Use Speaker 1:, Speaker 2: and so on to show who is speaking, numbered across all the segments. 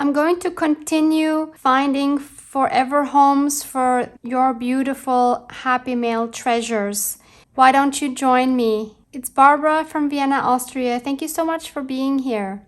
Speaker 1: I'm going to continue finding forever homes for your beautiful happy mail treasures. Why don't you join me? It's Barbara from Vienna, Austria. Thank you so much for being here.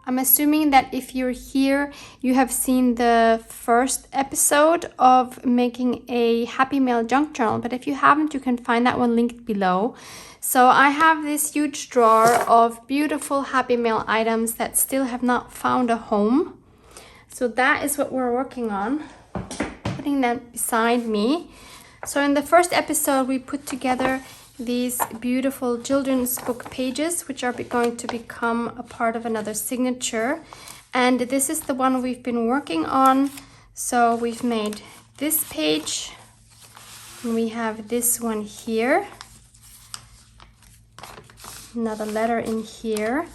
Speaker 1: I'm assuming that if you're here, you have seen the first episode of making a Happy Mail junk journal. But if you haven't, you can find that one linked below. So I have this huge drawer of beautiful Happy Mail items that still have not found a home. So that is what we're working on, putting that beside me. So in the first episode, we put together these beautiful children's book pages, which are going to become a part of another signature. And this is the one we've been working on. So we've made this page, and we have this one here, another letter in here,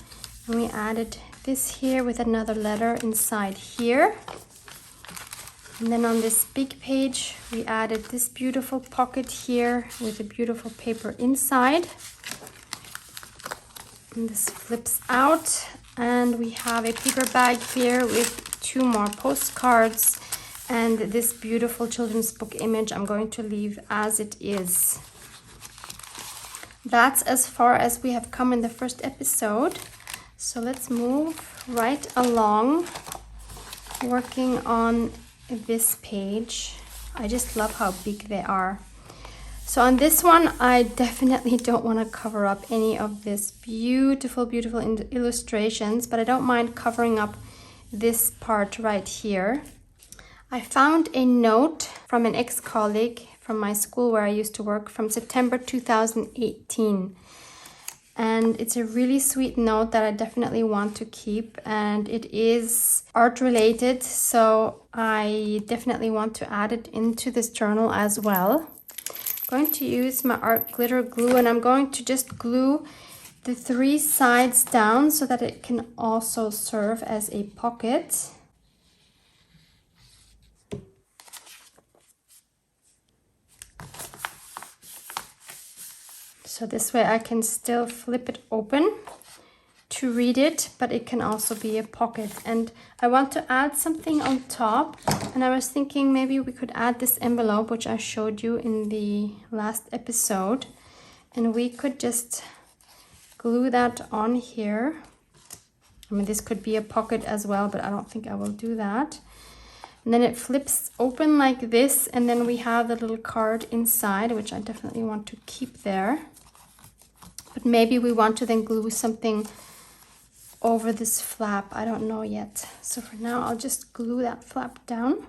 Speaker 1: and we added this here with another letter inside here. And then on this big page, we added this beautiful pocket here with a beautiful paper inside. And this flips out. And we have a paper bag here with 2 more postcards. And this beautiful children's book image I'm going to leave as it is. That's as far as we have come in the first episode. So let's move right along, working on this page. I just love how big they are. So on this one, I definitely don't want to cover up any of this beautiful illustrations, but I don't mind covering up this part right here. I found a note from an ex-colleague from my school where I used to work from September 2018. And it's a really sweet note that I definitely want to keep, and it is art related, so I definitely want to add it into this journal as well. I'm going to use my art glitter glue, and I'm going to just glue the 3 sides down so that it can also serve as a pocket. So this way I can still flip it open to read it, but it can also be a pocket. And I want to add something on top, and I was thinking maybe we could add this envelope, which I showed you in the last episode, and we could just glue that on here. I mean, this could be a pocket as well, but I don't think I will do that. And then it flips open like this, and then we have the little card inside, which I definitely want to keep there. But maybe we want to then glue something over this flap. I don't know yet. So for now, I'll just glue that flap down.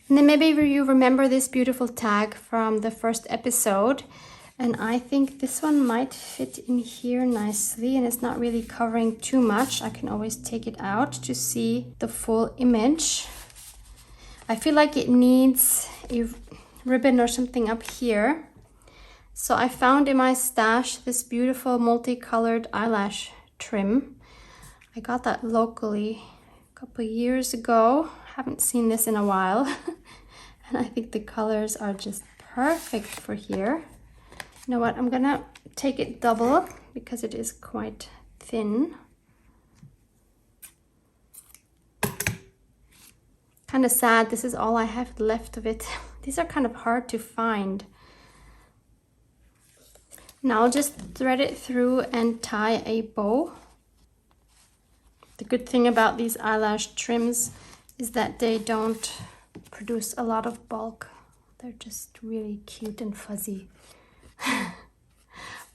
Speaker 1: And then maybe you remember this beautiful tag from the first episode. And I think this one might fit in here nicely, and it's not really covering too much. I can always take it out to see the full image. I feel like it needs a ribbon or something up here. So I found in my stash this beautiful multicolored eyelash trim. I got that locally a couple of years ago. Haven't seen this in a while. And I think the colors are just perfect for here. You know what, I'm gonna take it double because it is quite thin. Kind of sad, this is all I have left of it. These are kind of hard to find. Now I'll just thread it through and tie a bow. The good thing about these eyelash trims is that they don't produce a lot of bulk. They're just really cute and fuzzy.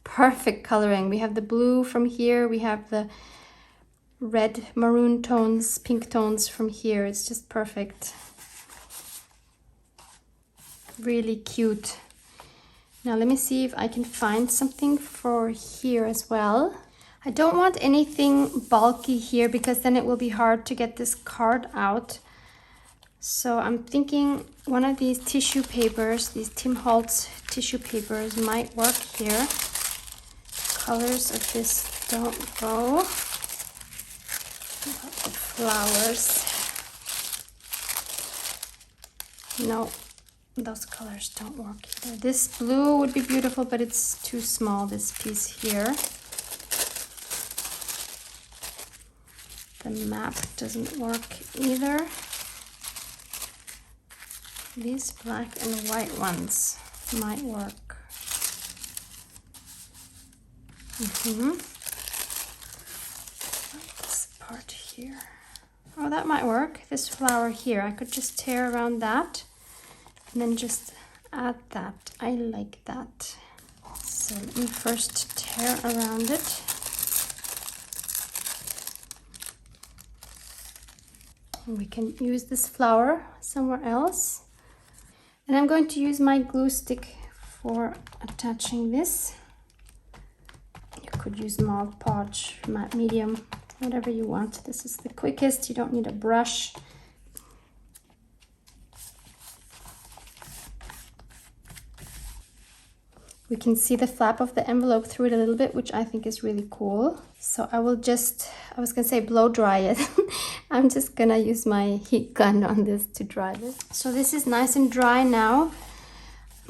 Speaker 1: Perfect coloring. We have the blue from here, we have the red maroon tones, pink tones from here. It's just perfect. Really cute. Now let me see if I can find something for here as well. I don't want anything bulky here because then it will be hard to get this card out. So I'm thinking one of these tissue papers, these Tim Holtz tissue papers might work here. Colors of this don't go. The flowers. No, those colors don't work either. This blue would be beautiful, but it's too small, this piece here. The map doesn't work either. These black and white ones might work. This part here. Oh, that might work. This flower here, I could just tear around that and then just add that. I like that. So let me first tear around it. And we can use this flower somewhere else. And I'm going to use my glue stick for attaching this. You could use Mod Podge, matte medium, whatever you want. This is the quickest. You don't need a brush. We can see the flap of the envelope through it a little bit, which I think is really cool. So I will just, I was gonna say blow dry it. I'm just gonna use my heat gun on this to dry this. So this is nice and dry now.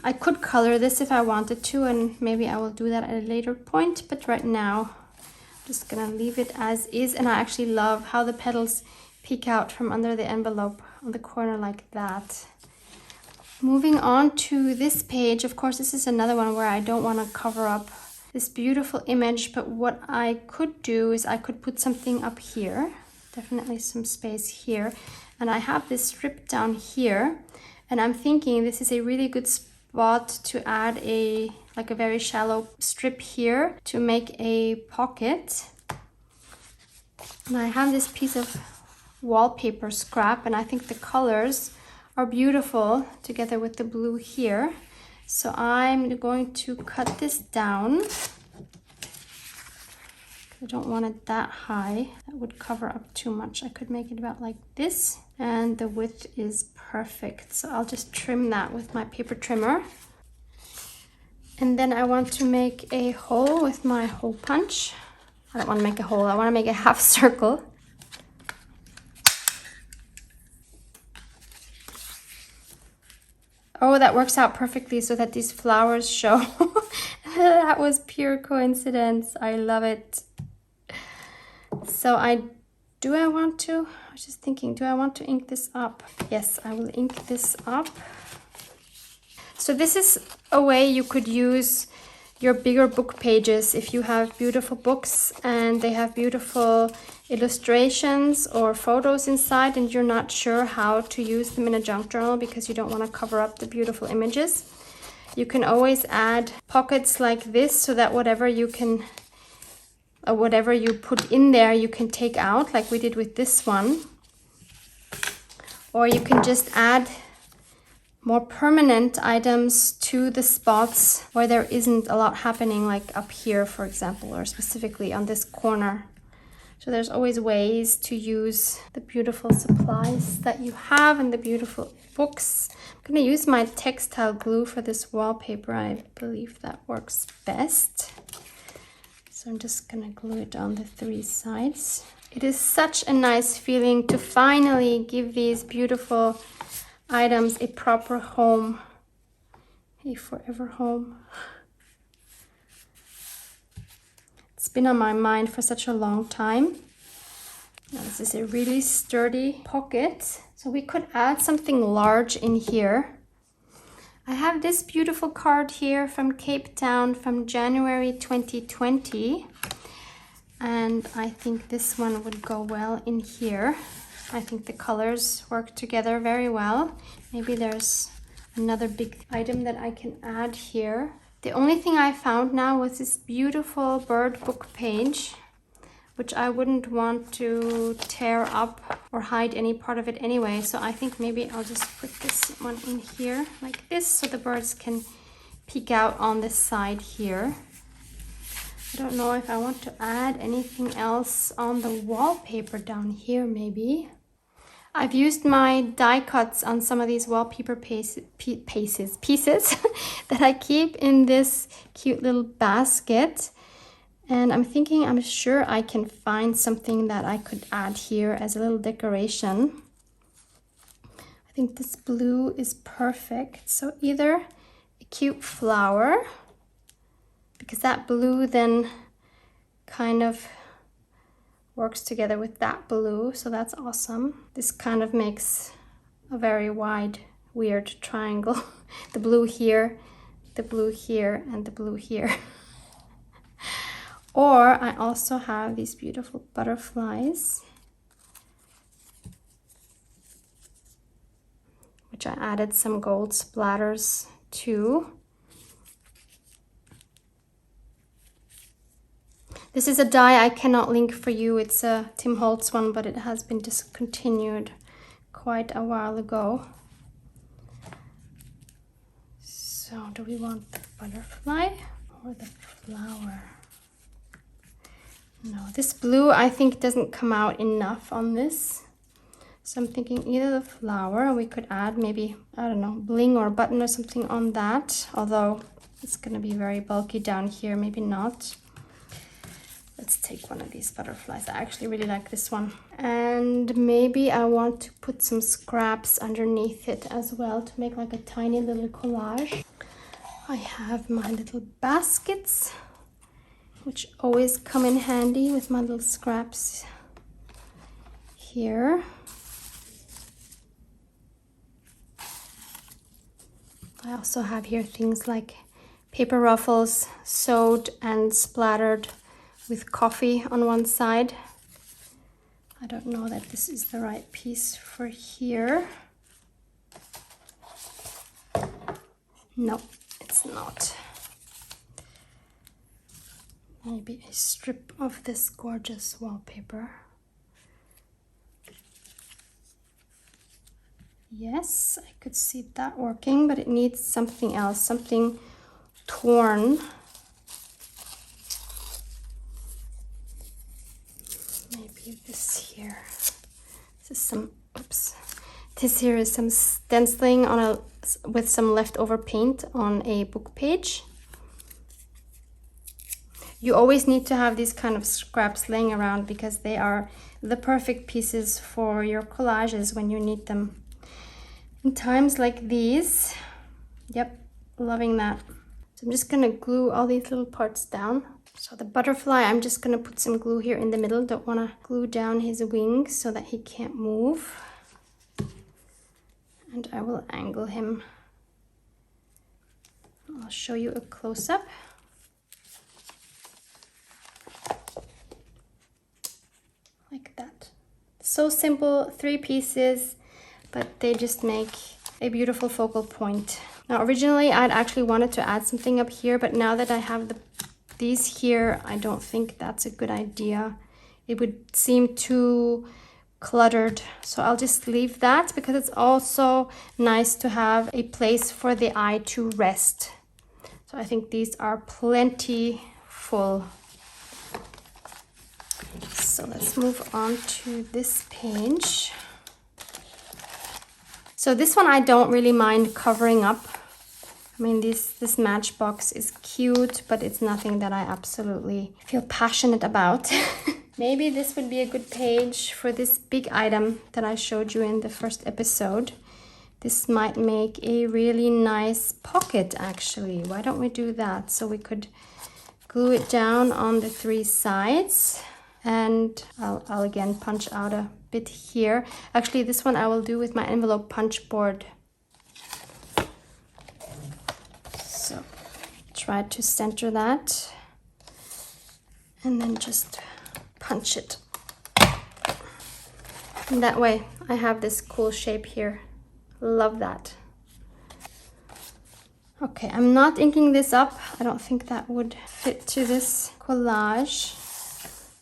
Speaker 1: I could color this if I wanted to, and maybe I will do that at a later point, but right now I'm just gonna leave it as is. And I actually love how the petals peek out from under the envelope on the corner like that. Moving on to this page, of course, this is another one where I don't want to cover up this beautiful image, but what I could do is I could put something up here, definitely some space here, and I have this strip down here, and I'm thinking this is a really good spot to add a very shallow strip here to make a pocket. And I have this piece of wallpaper scrap, and I think the colors are beautiful together with the blue here. So I'm going to cut this down. I don't want it that high. That would cover up too much. I could make it about like this, and the width is perfect. So I'll just trim that with my paper trimmer. And then I want to make a hole with my hole punch. I don't want to make a hole, I want to make a half circle. Oh, that works out perfectly so that these flowers show. That was pure coincidence. I love it. So I was just thinking, do I want to ink this up? Yes, I will ink this up. So this is a way you could use your bigger book pages if you have beautiful books and they have beautiful illustrations or photos inside and you're not sure how to use them in a junk journal because you don't want to cover up the beautiful images. You can always add pockets like this so that whatever you put in there you can take out, like we did with this one. Or you can just add more permanent items to the spots where there isn't a lot happening, like up here, for example, or specifically on this corner. So there's always ways to use the beautiful supplies that you have and the beautiful books. I'm going to use my textile glue for this wallpaper. I believe that works best. So I'm just going to glue it on the 3 sides. It is such a nice feeling to finally give these beautiful items a proper home, a forever home. It's been on my mind for such a long time. Now, this is a really sturdy pocket, so we could add something large in here. I have this beautiful card here from Cape Town from January 2020, and I think this one would go well in here. I think the colors work together very well. Maybe there's another big item that I can add here. The only thing I found now was this beautiful bird book page, which I wouldn't want to tear up or hide any part of it anyway. So I think maybe I'll just put this one in here like this so the birds can peek out on this side here. I don't know if I want to add anything else on the wallpaper down here maybe. I've used my die cuts on some of these wallpaper pieces that I keep in this cute little basket. And I'm sure I can find something that I could add here as a little decoration. I think this blue is perfect. So either a cute flower, because that blue then kind of works together with that blue, so that's awesome. This kind of makes a very wide, weird triangle. The blue here, the blue here, and the blue here. Or I also have these beautiful butterflies, which I added some gold splatters to. This is a die I cannot link for you. It's a Tim Holtz one, but it has been discontinued quite a while ago. So do we want the butterfly or the flower? No, this blue I think doesn't come out enough on this. So I'm thinking either the flower, or we could add maybe, I don't know, bling or button or something on that. Although it's gonna be very bulky down here, maybe not. Let's take one of these butterflies. I actually really like this one. And maybe I want to put some scraps underneath it as well to make like a tiny little collage. I have my little baskets, which always come in handy with my little scraps here. I also have here things like paper ruffles sewed and splattered with coffee on one side. I don't know that this is the right piece for here. No, it's not. Maybe a strip of this gorgeous wallpaper. Yes, I could see that working, but it needs something else, something torn. Maybe this here. This is some, oops. This here is some stenciling on with some leftover paint on a book page. You always need to have these kind of scraps laying around because they are the perfect pieces for your collages when you need them. In times like these, yep, loving that. So I'm just gonna glue all these little parts down. So the butterfly, I'm just gonna put some glue here in the middle. Don't wanna glue down his wings so that he can't move. And I will angle him. I'll show you a close-up. Like that. So simple, 3 pieces, but they just make a beautiful focal point. Now originally I'd actually wanted to add something up here, but now that I have these here, I don't think that's a good idea. It would seem too cluttered, so I'll just leave that because it's also nice to have a place for the eye to rest. So I think these are plenty full. So let's move on to this page. So this one I don't really mind covering up. I mean, this matchbox is cute, but it's nothing that I absolutely feel passionate about. Maybe this would be a good page for this big item that I showed you in the first episode. This might make a really nice pocket, actually. Why don't we do that? So we could glue it down on the 3 sides. And I'll again punch out a bit here. Actually, this one I will do with my envelope punch board. So try to center that and then just punch it. And that way I have this cool shape here. Love that. Okay, I'm not inking this up. I don't think that would fit to this collage.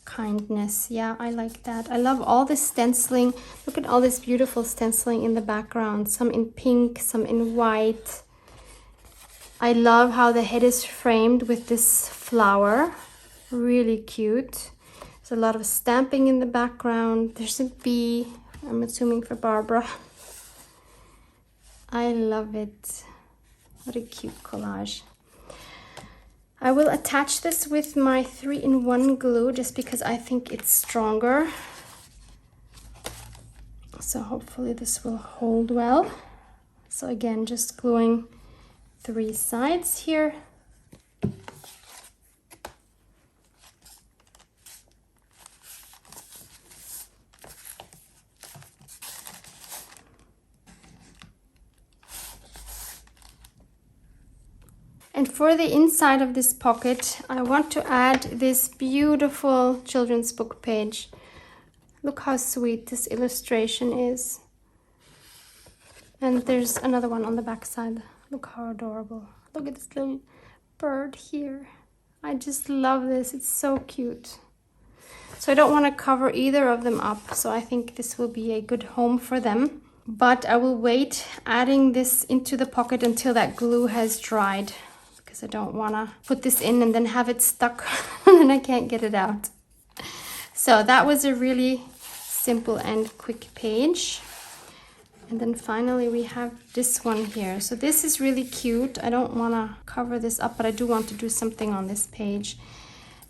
Speaker 1: Kindness, yeah, I like that. I love all this stenciling. Look at all this beautiful stenciling in the background, some in pink, some in white. I love how the head is framed with this flower, really cute. There's a lot of stamping in the background. There's a bee I'm assuming for Barbara. I love it. What a cute collage. I will attach this with my 3-in-1 glue just because I think it's stronger. So hopefully this will hold well. So again, just gluing 3 sides here. And for the inside of this pocket, I want to add this beautiful children's book page. Look how sweet this illustration is. And there's another one on the back side. Look how adorable. Look at this little bird here. I just love this. It's so cute. So I don't want to cover either of them up. So I think this will be a good home for them. But I will wait adding this into the pocket until that glue has dried, because I don't want to put this in and then have it stuck and then I can't get it out. So that was a really simple and quick page. And then finally we have this one here. So this is really cute. I don't want to cover this up, but I do want to do something on this page.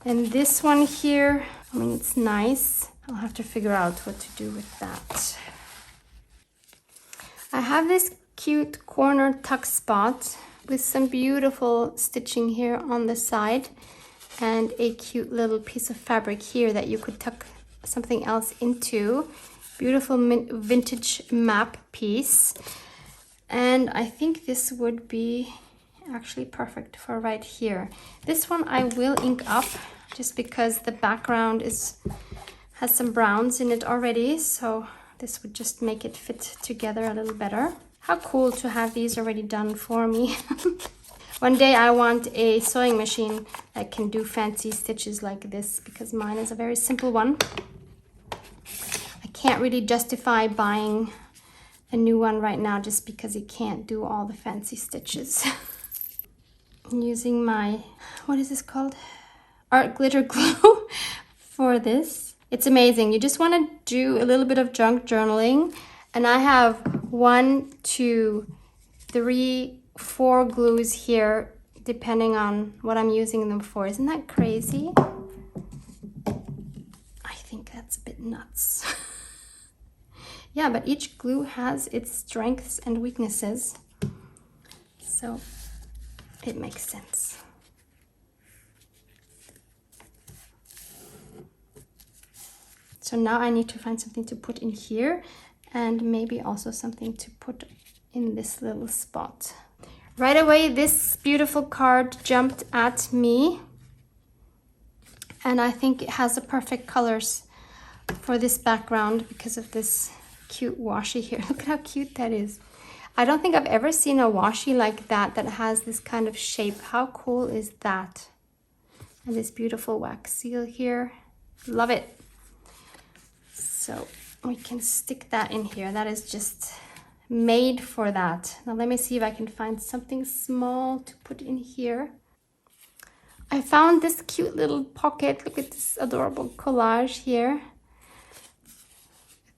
Speaker 1: And this one here, I mean, it's nice. I'll have to figure out what to do with that. I have this cute corner tuck spot with some beautiful stitching here on the side and a cute little piece of fabric here that you could tuck something else into. Beautiful vintage map piece. And I think this would be actually perfect for right here. This one I will ink up just because the background has some browns in it already, so this would just make it fit together a little better. How cool to have these already done for me. One day I want a sewing machine that can do fancy stitches like this, because mine is a very simple one. I can't really justify buying a new one right now just because it can't do all the fancy stitches. I'm using my, what is this called? Art glitter glue for this. It's amazing. You just want to do a little bit of junk journaling. And I have 1, 2, 3, 4 glues here, depending on what I'm using them for. Isn't that crazy? I think that's a bit nuts. Yeah, but each glue has its strengths and weaknesses. So it makes sense. So now I need to find something to put in here and maybe also something to put in this little spot. Right away, this beautiful card jumped at me. And I think it has the perfect colors for this background because of this cute washi here. Look at how cute that is. I don't think I've ever seen a washi like that has this kind of shape. How cool is that? And this beautiful wax seal here. Love it. So we can stick that in here. That is just made for that. Now let me see if I can find something small to put in here. I found this cute little pocket. Look at this adorable collage here.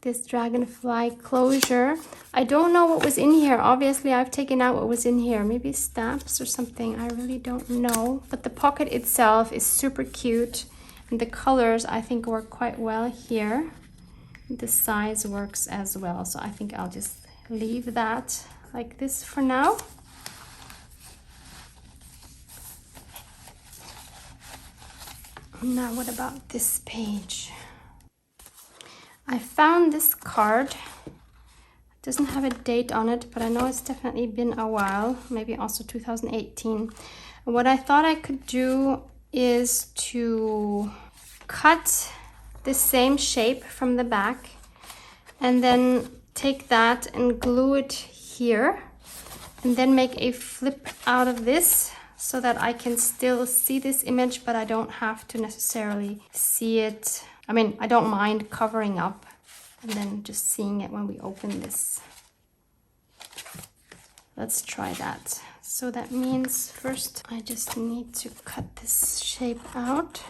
Speaker 1: This dragonfly closure. I don't know what was in here. Obviously, I've taken out what was in here. Maybe stamps or something. I really don't know. But the pocket itself is super cute. And the colors, I think, work quite well here. The size works as well. So I think I'll just leave that like this for now. Now, what about this page? I found this card. It doesn't have a date on it, but I know it's definitely been a while, maybe also 2018. And what I thought I could do is to cut the same shape from the back and then take that and glue it here and then make a flip out of this so that I can still see this image, but I don't have to necessarily see it. I mean, I don't mind covering up and then just seeing it when we open this. Let's try that. So that means first I just need to cut this shape out.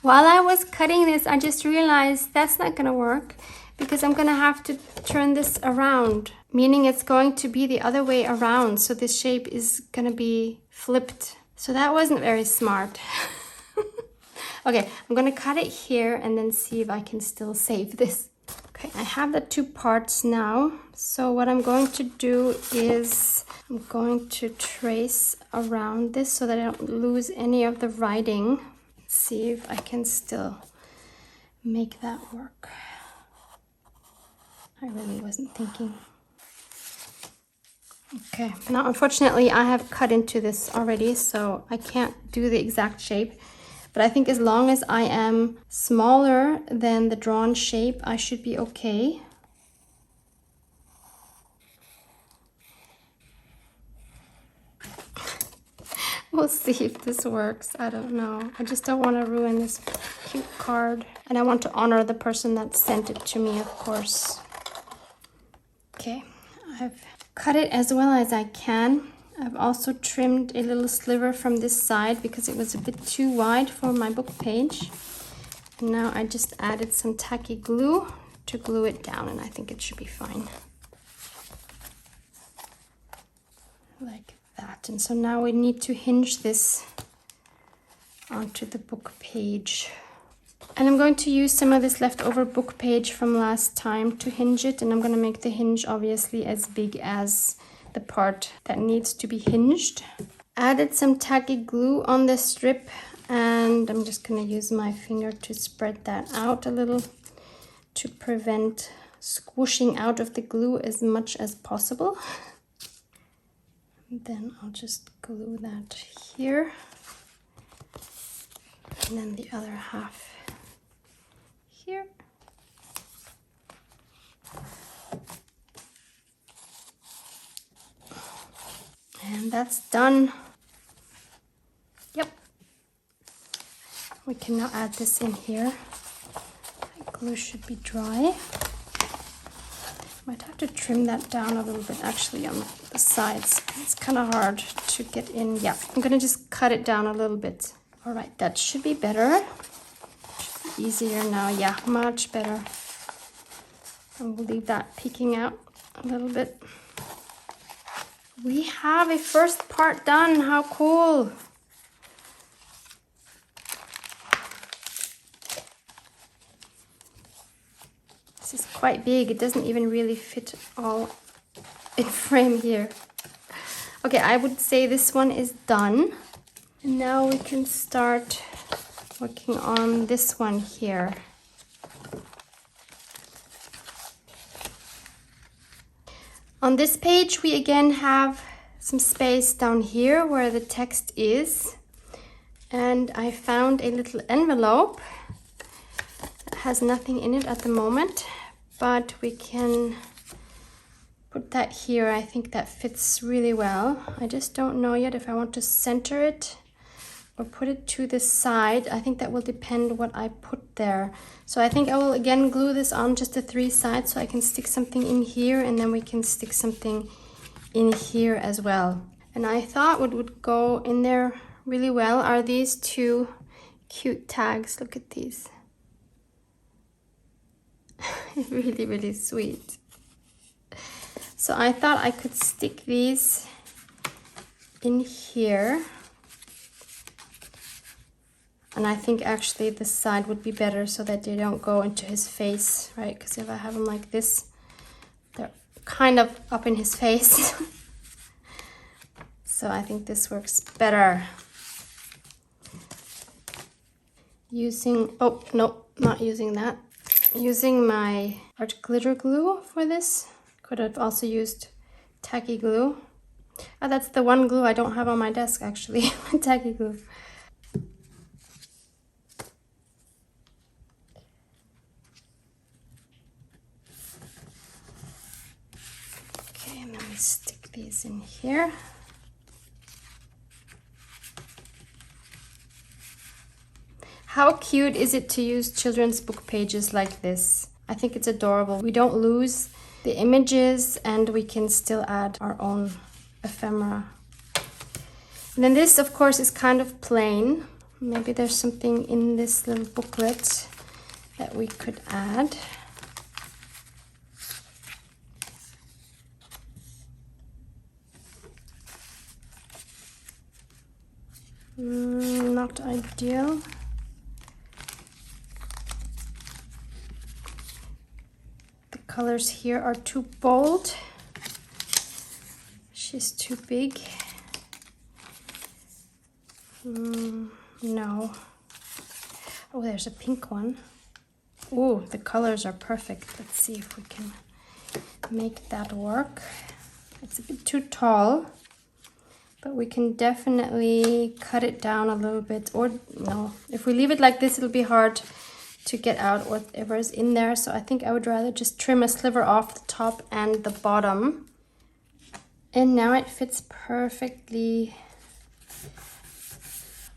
Speaker 1: While I was cutting this, I just realized that's not gonna work because I'm gonna have to turn this around, meaning it's going to be the other way around. So this shape is gonna be flipped. So that wasn't very smart. Okay, I'm gonna cut it here and then see if I can still save this. Okay, I have the two parts now. So what I'm going to do is I'm going to trace around this so that I don't lose any of the writing. See if I can still make that work. I really wasn't thinking. Okay, now unfortunately I have cut into this already, so I can't do the exact shape. But I think as long as I am smaller than the drawn shape, I should be okay. We'll see if this works. I don't know. I just don't want to ruin this cute card. And I want to honor the person that sent it to me, of course. Okay, I've cut it as well as I can. I've also trimmed a little sliver from this side because it was a bit too wide for my book page. And now I just added some tacky glue to glue it down, and I think it should be fine. Like that. And so now we need to hinge this onto the book page. And I'm going to use some of this leftover book page from last time to hinge it, and I'm going to make the hinge obviously as big as the part that needs to be hinged. Added some tacky glue on the strip, and I'm just going to use my finger to spread that out a little to prevent squishing out of the glue as much as possible. And then I'll just glue that here, and then the other half here. And that's done. Yep. We can now add this in here. The glue should be dry. Might have to trim that down a little bit actually on the sides. It's kind of hard to get in. Yeah, I'm gonna just cut it down a little bit. All right, that should be better. Should be easier now. Yeah, much better. And we'll leave that peeking out a little bit. We have a first part done. How cool. This is quite big. It doesn't even really fit all in frame here. Okay, I would say this one is done. And now we can start working on this one here. On this page, we again have some space down here where the text is. And I found a little envelope that has nothing in it at the moment, but we can put that here. I think that fits really well. I just don't know yet if I want to center it or put it to the side. I think that will depend what I put there. So I think I will again glue this on just the three sides so I can stick something in here, and then we can stick something in here as well. And I thought what would go in there really well are these two cute tags. Look at these. Really, really sweet. So I thought I could stick these in here. And I think actually this side would be better so that they don't go into his face, right? Because if I have them like this, they're kind of up in his face. So I think this works better. Using, oh, no, not using that. Using my art glitter glue for this. Could have also used tacky glue. Oh, that's the one glue I don't have on my desk actually, tacky glue. Okay, and then we stick these in here. How cute is it to use children's book pages like this? I think it's adorable. We don't lose the images and we can still add our own ephemera. And then this, of course, is kind of plain. Maybe there's something in this little booklet that we could add. Not ideal. The colors here are too bold. She's too big. No. Oh, there's a pink one. Oh, the colors are perfect. Let's see if we can make that work. It's a bit too tall, but we can definitely cut it down a little bit. Or no, if we leave it like this, it'll be hard to get out whatever is in there. So I think I would rather just trim a sliver off the top and the bottom. And now it fits perfectly.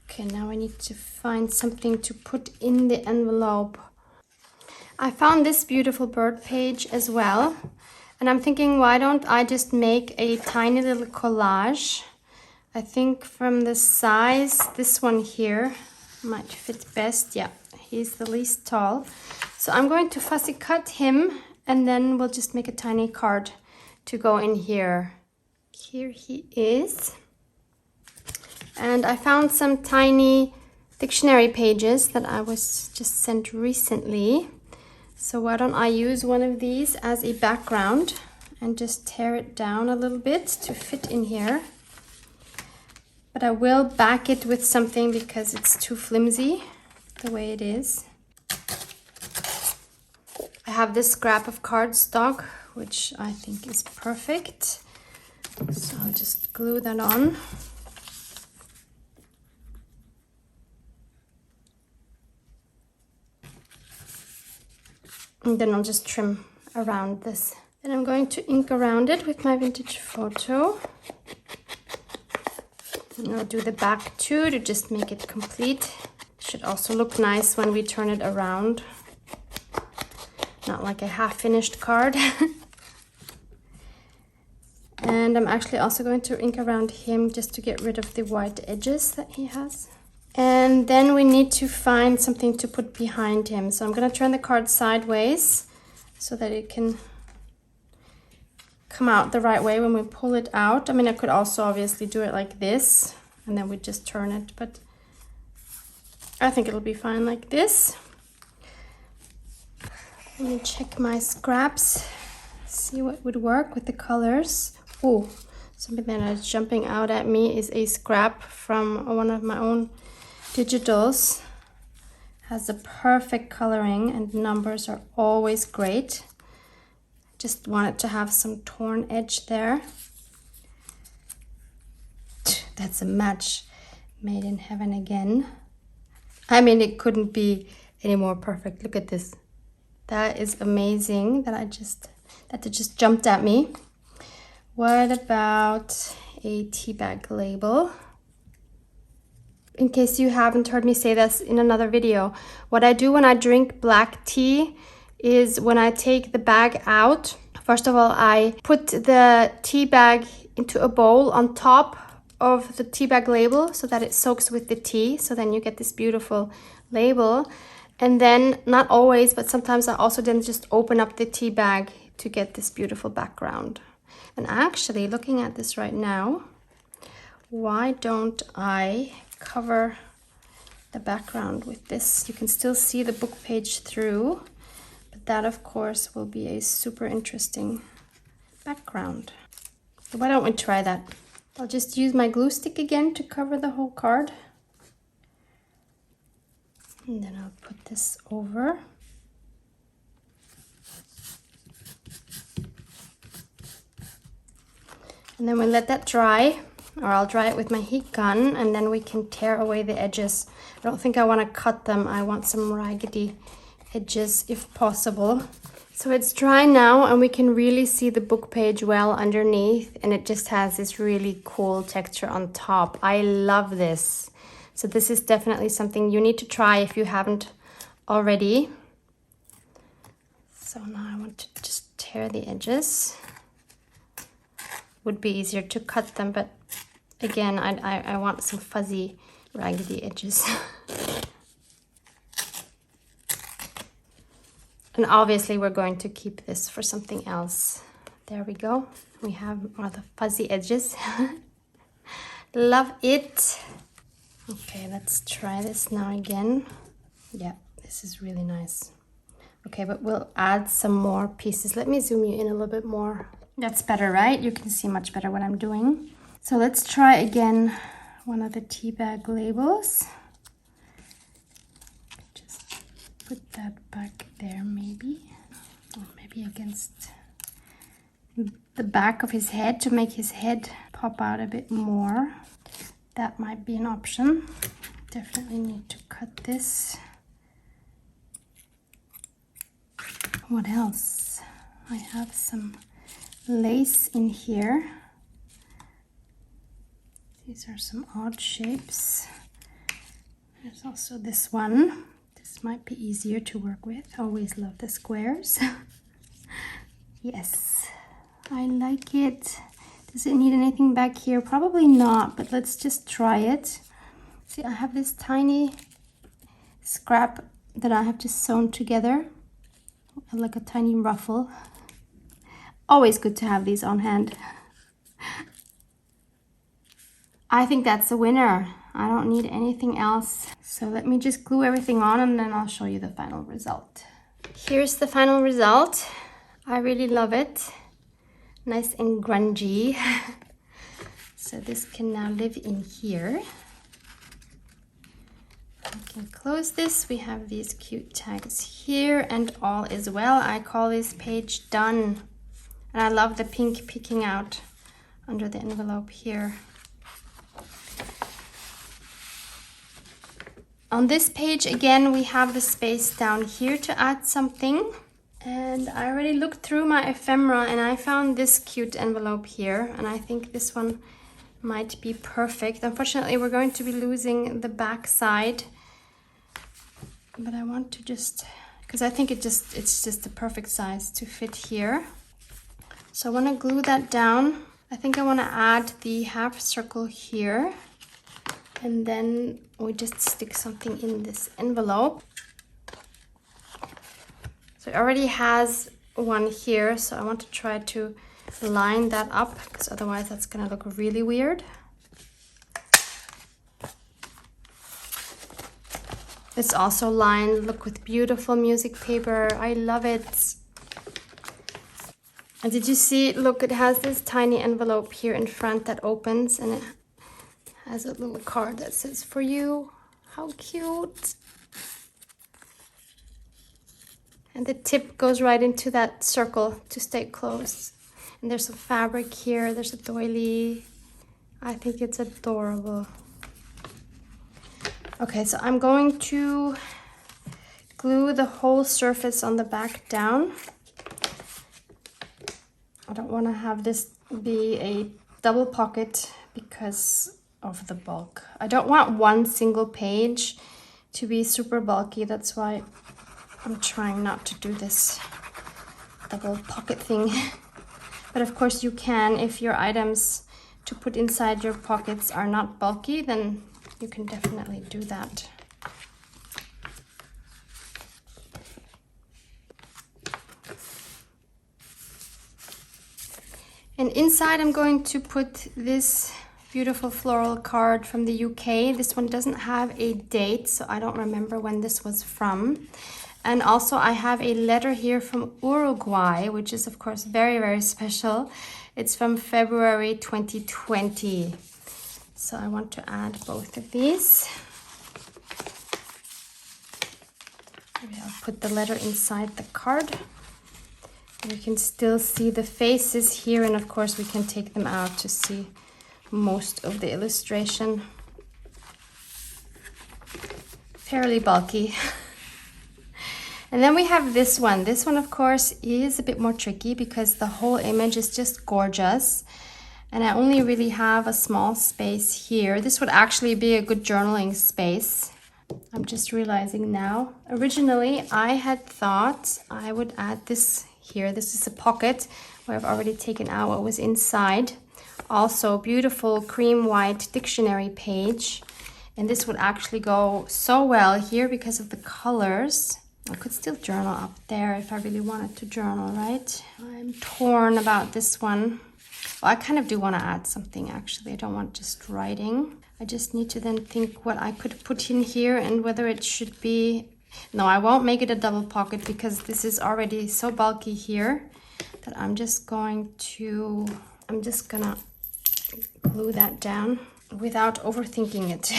Speaker 1: Okay, now I need to find something to put in the envelope. I found this beautiful bird page as well. And I'm thinking, why don't I just make a tiny little collage? I think from the size, this one here might fit best. Yeah, he's the least tall. So I'm going to fussy cut him, and then we'll just make a tiny card to go in here. Here he is. And I found some tiny dictionary pages that I was just sent recently. So why don't I use one of these as a background and just tear it down a little bit to fit in here. But I will back it with something because it's too flimsy the way it is. I have this scrap of cardstock, which I think is perfect. So I'll just glue that on. And then I'll just trim around this. Then I'm going to ink around it with my vintage photo. And I'll do the back too to just make it complete. Should also look nice when we turn it around. Not like a half-finished card. And I'm actually also going to ink around him just to get rid of the white edges that he has. And then we need to find something to put behind him. So I'm going to turn the card sideways so that it can come out the right way when we pull it out. I mean, I could also obviously do it like this and then we just turn it, but I think it'll be fine like this. Let me check my scraps, see what would work with the colors. Oh, something that is jumping out at me is a scrap from one of my own digitals. Has a perfect coloring and numbers are always great. Just wanted to have some torn edge there. That's a match made in heaven again. I mean, it couldn't be any more perfect. Look at this. That is amazing that it just jumped at me. What about a tea bag label? In case you haven't heard me say this in another video, what I do when I drink black tea is when I take the bag out, first of all, I put the tea bag into a bowl on top of the tea bag label so that it soaks with the tea. So then you get this beautiful label. And then, not always, but sometimes I also then just open up the tea bag to get this beautiful background. And actually, looking at this right now, why don't I cover the background with this? You can still see the book page through, but that of course will be a super interesting background. So why don't we try that? I'll just use my glue stick again to cover the whole card. And then I'll put this over. And then we let that dry, or I'll dry it with my heat gun, and then we can tear away the edges. I don't think I want to cut them. I want some raggedy edges if possible. So it's dry now, and we can really see the book page well underneath, and it just has this really cool texture on top. I love this. So this is definitely something you need to try if you haven't already. So now I want to just tear the edges. Would be easier to cut them, but again, I want some fuzzy raggedy edges. And obviously we're going to keep this for something else. There we go. We have all the fuzzy edges. Love it. Okay, let's try this now again. Yeah, this is really nice. Okay, but we'll add some more pieces. Let me zoom you in a little bit more. That's better, right? You can see much better what I'm doing. So let's try again one of the tea bag labels. Just put that back there maybe. Or maybe against the back of his head to make his head pop out a bit more. That might be an option. Definitely need to cut this. What else? I have some lace in here. These are some odd shapes. There's also this one. This might be easier to work with. Always love the squares. Yes, I like it. Does it need anything back here? Probably not, but let's just try it. See, I have this tiny scrap that I have just sewn together, like a tiny ruffle. Always good to have these on hand. I think that's a winner. I don't need anything else. So let me just glue everything on and then I'll show you the final result. Here's the final result. I really love it. Nice and grungy. So this can now live in here. I can close this. We have these cute tags here and all is well. I call this page done. And I love the pink peeking out under the envelope here. On this page again we have the space down here to add something. And I already looked through my ephemera and I found this cute envelope here. And I think this one might be perfect. Unfortunately, we're going to be losing the back side. But I want to just, because I think it's just the perfect size to fit here. So I want to glue that down. I think I want to add the half circle here. And then we just stick something in this envelope. So it already has one here, so I want to try to line that up because otherwise that's gonna look really weird. It's also lined, look, with beautiful music paper. I love it. And did you see, look, it has this tiny envelope here in front that opens and it has a little card that says "for you." How cute. And the tip goes right into that circle to stay closed. And there's some fabric here. There's a doily. I think it's adorable. Okay, so I'm going to glue the whole surface on the back down. I don't want to have this be a double pocket because of the bulk. I don't want one single page to be super bulky. That's why I'm trying not to do this double pocket thing. But of course you can, if your items to put inside your pockets are not bulky, then you can definitely do that. And inside I'm going to put this beautiful floral card from the UK. This one doesn't have a date, so I don't remember when this was from. And also I have a letter here from Uruguay, which is of course very, very special. It's from February 2020. So I want to add both of these. Maybe I'll put the letter inside the card. And you can still see the faces here, and of course we can take them out to see most of the illustration. Fairly bulky. And then we have this one. This one, of course, is a bit more tricky because the whole image is just gorgeous. And I only really have a small space here. This would actually be a good journaling space. I'm just realizing now. Originally, I had thought I would add this here. This is a pocket where I've already taken out what was inside. Also, beautiful cream white dictionary page. And this would actually go so well here because of the colors. I could still journal up there if I really wanted to journal, right? I'm torn about this one. Well, I kind of do want to add something actually. I don't want just writing. I just need to then think what I could put in here and whether it should be... No, I won't make it a double pocket because this is already so bulky here that I'm just gonna glue that down without overthinking it.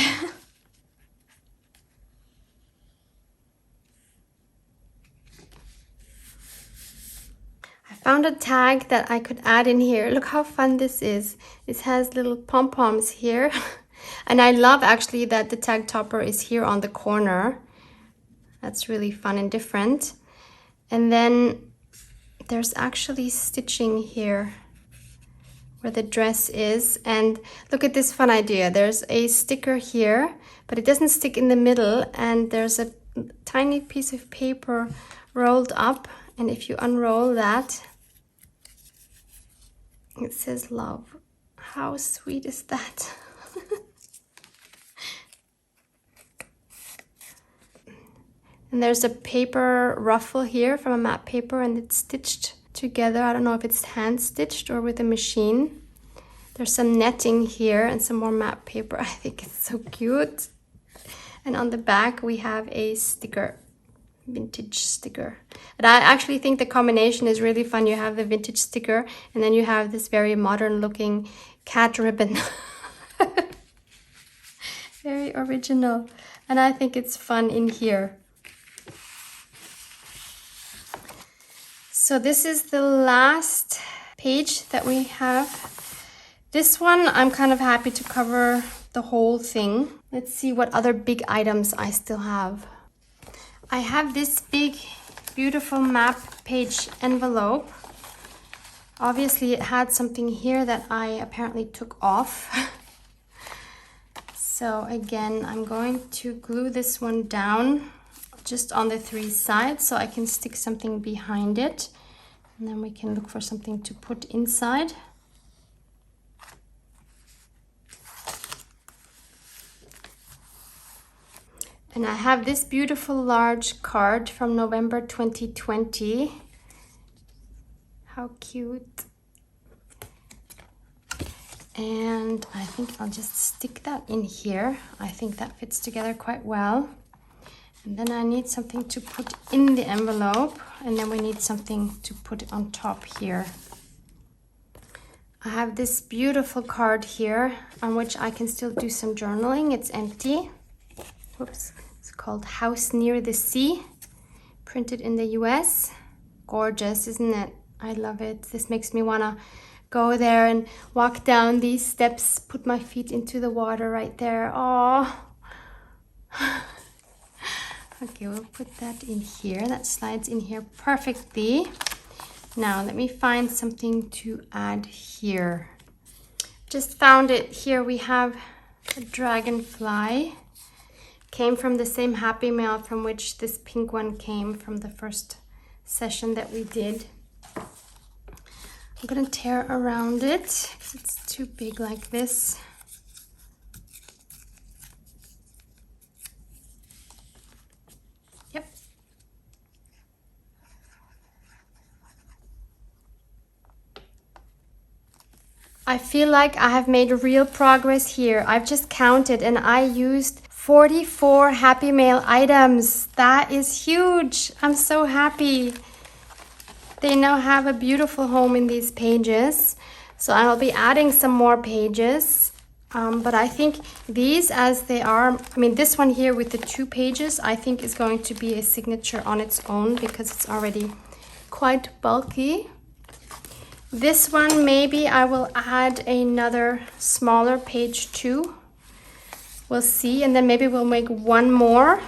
Speaker 1: I found a tag that I could add in here. Look how fun this is. This has little pom-poms here. And I love actually that the tag topper is here on the corner. That's really fun and different. And then there's actually stitching here where the dress is. And look at this fun idea. There's a sticker here, but it doesn't stick in the middle. And there's a tiny piece of paper rolled up. And if you unroll that, it says love. How sweet is that? And there's a paper ruffle here from a matte paper and it's stitched together. I don't know if it's hand stitched or with a machine. There's some netting here and some more matte paper. I think it's so cute. And on the back we have a sticker, vintage sticker. And I actually think the combination is really fun. You have the vintage sticker and then you have this very modern looking cat ribbon. Very original. And I think it's fun in here. So this is the last page that we have. This one, I'm kind of happy to cover the whole thing. Let's see what other big items I still have. I have this big, beautiful map page envelope. Obviously it had something here that I apparently took off. So again, I'm going to glue this one down just on the 3 sides so I can stick something behind it. And then we can look for something to put inside. And I have this beautiful large card from November 2020. How cute. And I think I'll just stick that in here. I think that fits together quite well. And then I need something to put in the envelope, and then we need something to put on top here. I have this beautiful card here on which I can still do some journaling. It's empty. Whoops. It's called House Near the Sea, printed in the US. Gorgeous, isn't it? I love it. This makes me want to go there and walk down these steps, put my feet into the water right there. Oh. Okay, we'll put that in here. That slides in here perfectly. Now let me find something to add here. Just found it here. We have a dragonfly. Came from the same Happy Mail from which this pink one came from the first session that we did. I'm gonna tear around it because it's too big like this. Yep. I feel like I have made real progress here. I've just counted and I used 44 Happy Mail items. That is huge. I'm so happy. They now have a beautiful home in these pages. So I'll be adding some more pages. But I think these as they are, I mean this one here with the 2 pages, I think is going to be a signature on its own because it's already quite bulky. This one, maybe I will add another smaller page too. We'll see, and then maybe we'll make one more.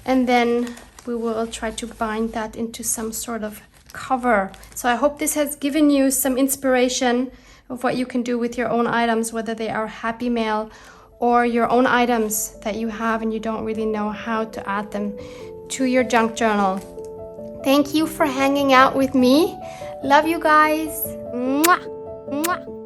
Speaker 1: And then we will try to bind that into some sort of cover. So I hope this has given you some inspiration of what you can do with your own items, whether they are Happy Mail or your own items that you have and you don't really know how to add them to your junk journal. Thank you for hanging out with me. Love you guys. Mwah! Mwah!